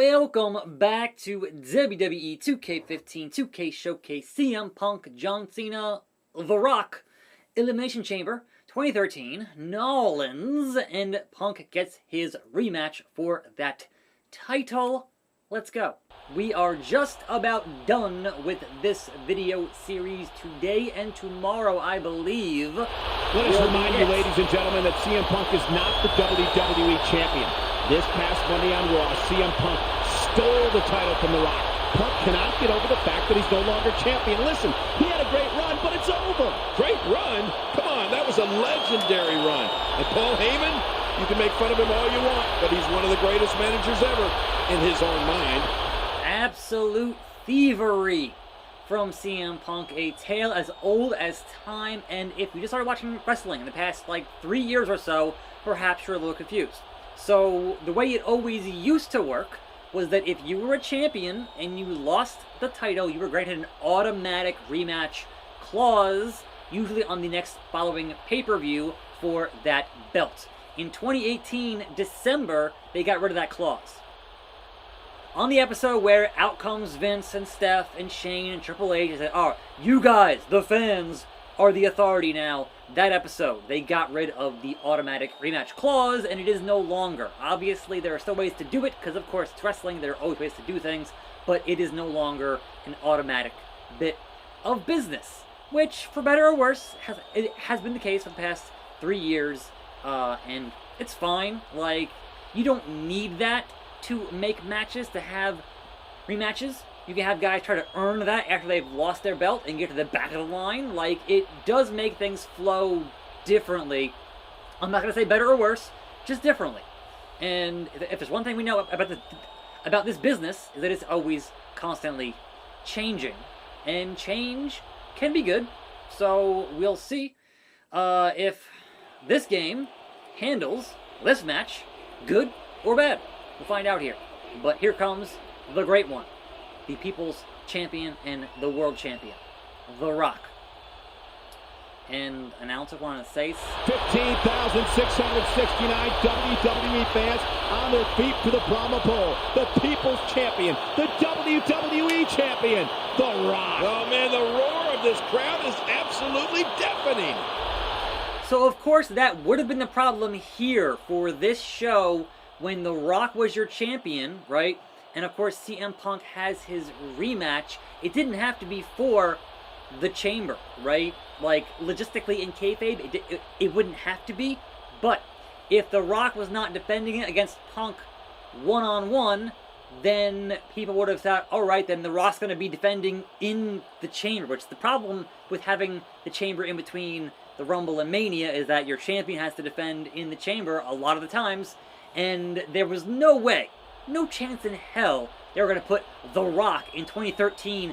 Welcome back to WWE 2K15 2K Showcase CM Punk, John Cena, The Rock, Elimination Chamber 2013, Nolans, and Punk gets his rematch for that title. Let's go. We are just about done with this video series today and tomorrow, I believe. Let us remind you, ladies and gentlemen, that CM Punk is not the WWE Champion. This past Monday on Raw, CM Punk stole the title from The Rock. Punk cannot get over the fact that he's no longer champion. Listen, he had a great run, but it's over. Great run? Come on, that was a legendary run. And Paul Heyman, you can make fun of him all you want, but he's one of the greatest managers ever in his own mind. Absolute thievery from CM Punk, a tale as old as time, and if you just started watching wrestling in the past, 3 years or so, perhaps you're a little confused. So, the way it always used to work was that if you were a champion and you lost the title, you were granted an automatic rematch clause, usually on the next following pay-per-view for that belt. In 2018, December, they got rid of that clause. On the episode where out comes Vince and Steph and Shane and Triple H and said, "Oh, you guys, the fans, are the authority now," that episode, they got rid of the automatic rematch clause, and it is no longer. Obviously, there are still ways to do it, because of course, it's wrestling, there are always ways to do things, but it is no longer an automatic bit of business, which, for better or worse, has been the case for the past 3 years, and it's fine. You don't need that to make matches, to have rematches. You can have guys try to earn that after they've lost their belt and get to the back of the line. It does make things flow differently. I'm not going to say better or worse, just differently. And if there's one thing we know about this business, is that it's always constantly changing. And change can be good. So we'll see if this game handles this match good or bad. We'll find out here. But here comes the great one. The People's Champion and the World Champion, The Rock. And announcer wanted to say 15,669 WWE fans on their feet for the Brahma Bull. The People's Champion, the WWE Champion, The Rock. Oh man, the roar of this crowd is absolutely deafening. So of course that would have been the problem here for this show when The Rock was your champion, right? And of course, CM Punk has his rematch. It didn't have to be for the Chamber, right? Logistically in kayfabe, it wouldn't have to be. But if The Rock was not defending it against Punk one-on-one, then people would have thought, all right, then The Rock's going to be defending in the Chamber. Which the problem with having the Chamber in between the Rumble and Mania is that your champion has to defend in the Chamber a lot of the times. And there was no way, no chance in hell they were going to put The Rock in 2013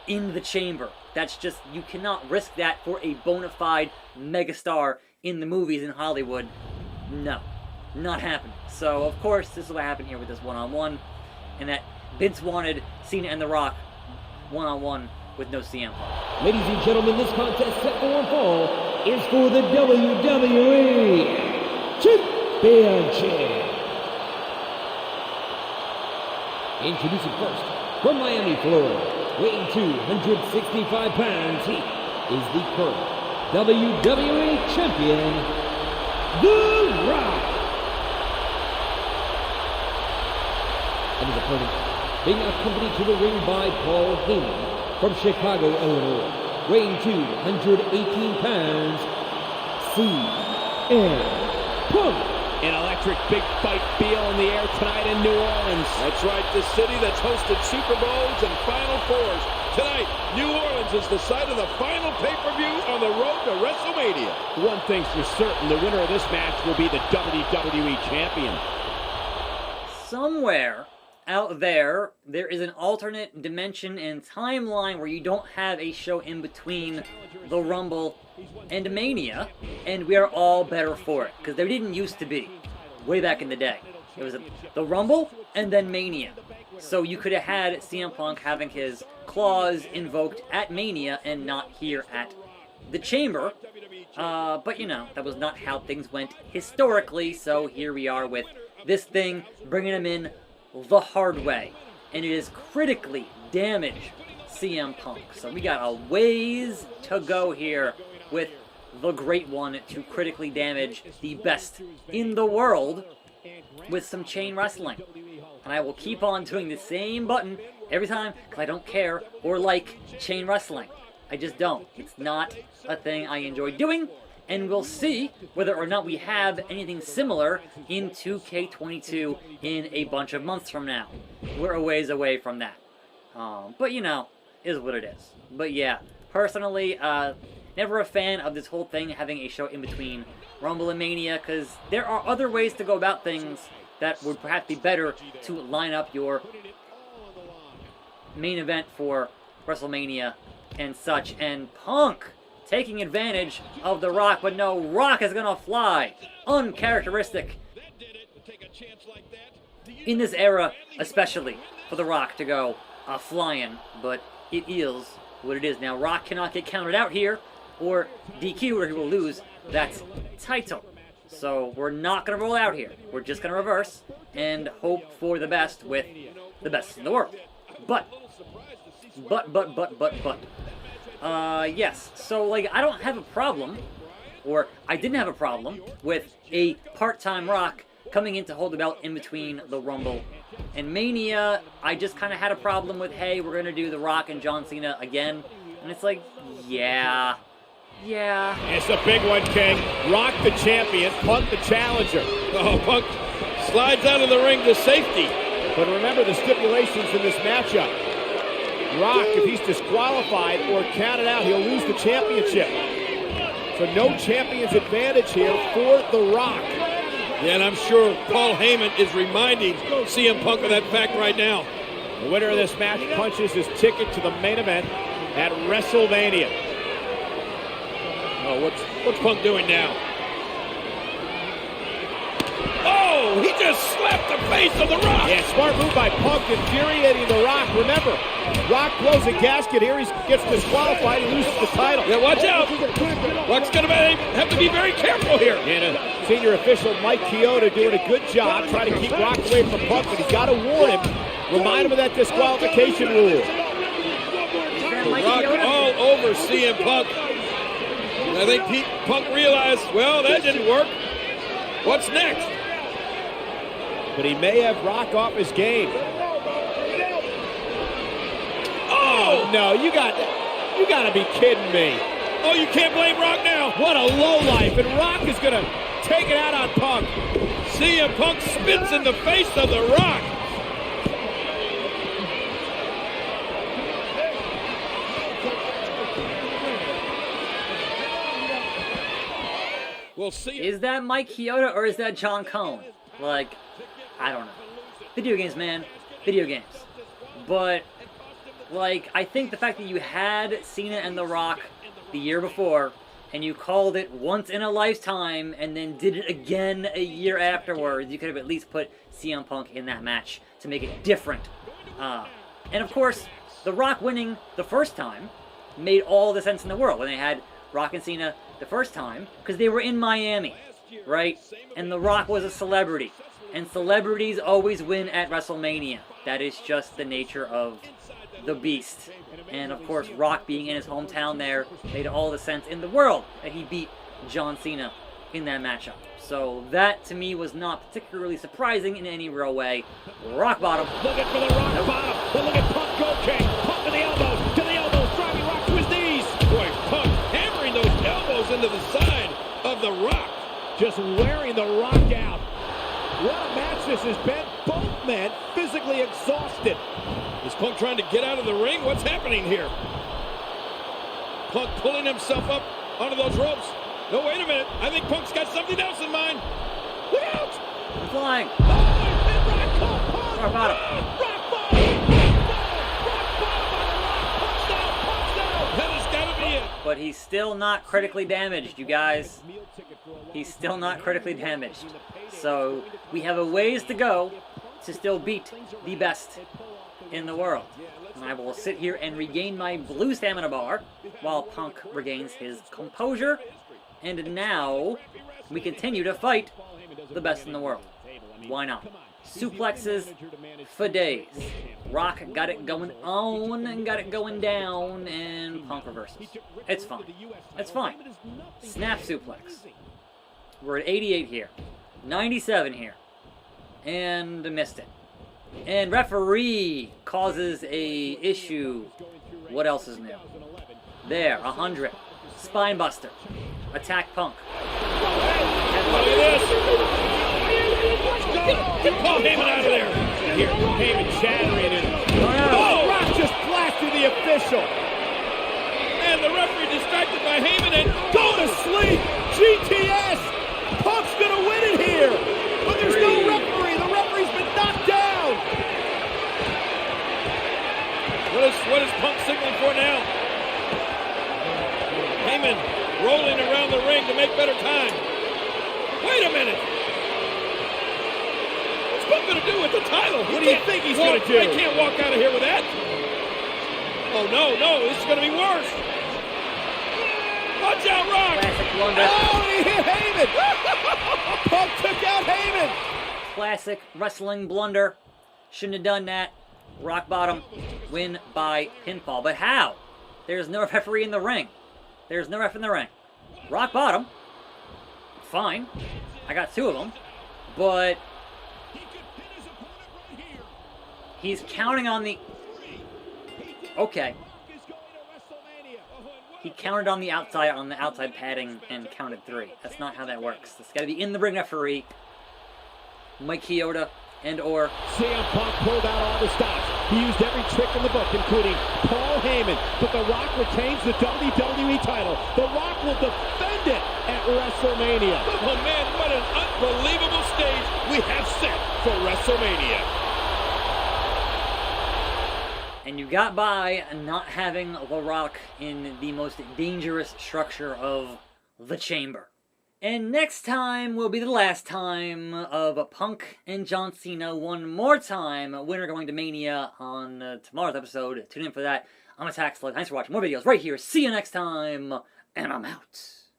in the Chamber. That's just, you cannot risk that for a bona fide megastar in the movies in Hollywood. No, not happening. So, of course, this is what happened here with this one-on-one. And that Vince wanted Cena and The Rock one-on-one with no CM Punk. Ladies and gentlemen, this contest set for one fall is for the WWE Championship. Introducing first, from Miami, Florida, weighing 265 pounds, he is the current WWE Champion, The Rock. And his opponent, being accompanied to the ring by Paul Heyman, from Chicago, Illinois, weighing 218 pounds, CM Punk. An electric big fight feel in the air tonight in New Orleans. That's right, the city that's hosted Super Bowls and Final Fours. Tonight, New Orleans is the site of the final pay-per-view on the road to WrestleMania. One thing's for certain, the winner of this match will be the WWE Champion. Somewhere out there is an alternate dimension and timeline where you don't have a show in between the Rumble and Mania, and we are all better for it, because there didn't used to be, way back in the day. It was the Rumble and then Mania. So you could have had CM Punk having his clause invoked at Mania and not here at the Chamber. But you know, that was not how things went historically, so here we are with this thing, bringing him in the hard way, and it is critically damaged CM Punk. So we got a ways to go here with the Great One to critically damage the best in the world with some chain wrestling. And I will keep on doing the same button every time because I don't care or like chain wrestling. I just don't. It's not a thing I enjoy doing, and we'll see whether or not we have anything similar in 2K22 in a bunch of months from now. We're a ways away from that. But you know, is what it is. But yeah, personally, never a fan of this whole thing having a show in between Rumble and Mania, because there are other ways to go about things that would perhaps be better to line up your main event for WrestleMania and such. And Punk taking advantage of The Rock, but no, Rock is gonna fly. Uncharacteristic in this era, especially for The Rock to go flying, but it is what it is. Now, Rock cannot get counted out here or DQ, or he will lose that title. So we're not going to roll out here. We're just going to reverse and hope for the best with the best in the world. Yes. So, like, I don't have a problem, or I didn't have a problem with a part-time Rock coming in to hold the belt in between the Rumble and Mania. I just kind of had a problem with, hey, we're going to do The Rock and John Cena again. And it's like, yeah. It's a big one, King. Rock the champion, Punk the challenger. Oh, Punk slides out of the ring to safety. But remember the stipulations in this matchup. Rock, if he's disqualified or counted out, he'll lose the championship. So no champion's advantage here for The Rock. Yeah, and I'm sure Paul Heyman is reminding CM Punk of that fact right now. The winner of this match punches his ticket to the main event at WrestleMania. Oh, what's Punk doing now? Oh, he just slapped the face of The Rock. Yeah, smart move by Punk, infuriating The Rock. Remember, Rock blows a gasket here. He gets disqualified. He loses the title. Yeah, watch out. Rock's going to have to be very careful here. And senior official Mike Chioda doing a good job trying to keep Rock away from Punk, but he's got to warn him. Remind him of that disqualification rule. Rock all over CM Punk. And I think Punk realized, well, that didn't work. What's next? But he may have Rock off his game. Oh no, you got to be kidding me. Oh, you can't blame Rock now. What a lowlife, and Rock is going to take it out on Punk. CM Punk spits in the face of The Rock. We'll see. Is that Mike Chioda or is that John Cone? Like, I don't know. Video games, man. Video games. But, like, I think the fact that you had Cena and The Rock the year before, and you called it once in a lifetime, and then did it again a year afterwards, you could have at least put CM Punk in that match to make it different. And of course, The Rock winning the first time made all the sense in the world when they had Rock and Cena the first time, because they were in Miami, right? And The Rock was a celebrity. And celebrities always win at WrestleMania. That is just the nature of the beast. And of course, Rock being in his hometown there made all the sense in the world that he beat John Cena in that matchup. So that, to me, was not particularly surprising in any real way. Rock bottom. Looking for the rock bottom. But look at Punk go, King. Punk to the elbows, driving Rock to his knees. Boy, Punk hammering those elbows into the side of The Rock. Just wearing The Rock out. What a match this has been. Both men physically exhausted. Is Punk trying to get out of the ring? What's happening here? Punk pulling himself up onto those ropes. No, wait a minute. I think Punk's got something else in mind. Look out! I'm flying. Oh, Rock bottom. Rock bottom. Rock bottom. That has got to be it. But he's still not critically damaged, you guys. He's still not critically damaged. So we have a ways to go to still beat the best in the world. And I will sit here and regain my blue stamina bar while Punk regains his composure. And now we continue to fight the best in the world. Why not? suplexes for days. Rock got it going on and got it going down, and Punk reverses. It's fine. It's fine. Snap suplex. We're at 88 here. 97 here. And missed it. And referee causes a issue. What else is new? There, 100. Spinebuster. Attack Punk. Look at this. Get Paul Heyman out of there. Here, Heyman shattering it. Oh! Rock just blasted the official. And the referee distracted by Heyman and Go to sleep. GTS. Punk's gonna win it here. But there's no referee. The referee's been knocked down. what is Punk signaling for now? Heyman rolling around the ring to make better time. Wait a minute. What's Punk going to do with the title? What do you think he's going to do? He can't walk out of here with that. Oh, no, this is going to be worse. Watch out, Rock. Classic blunder. Oh, he hit Heyman. Punk took out Heyman. Classic wrestling blunder. Shouldn't have done that. Rock bottom. Win by pinfall. But how? There's no referee in the ring. There's no ref in the ring. Rock bottom. Fine. I got 2 of them. But he's counting on the... Okay. He counted on the outside padding and counted 3. That's not how that works. It's got to be in the ring referee. Mike Chioda and/or CM Punk pulled out all the stops. He used every trick in the book, including Paul Heyman. But The Rock retains the WWE title. The Rock will defend it at WrestleMania. Oh, man, what an unbelievable stage we have set for WrestleMania. And you got by not having The Rock in the most dangerous structure of the chamber. And next time will be the last time of Punk and John Cena one more time. Winner going to Mania on tomorrow's episode. Tune in for that. I'm attackslug. Thanks for watching more videos right here. See you next time. And I'm out.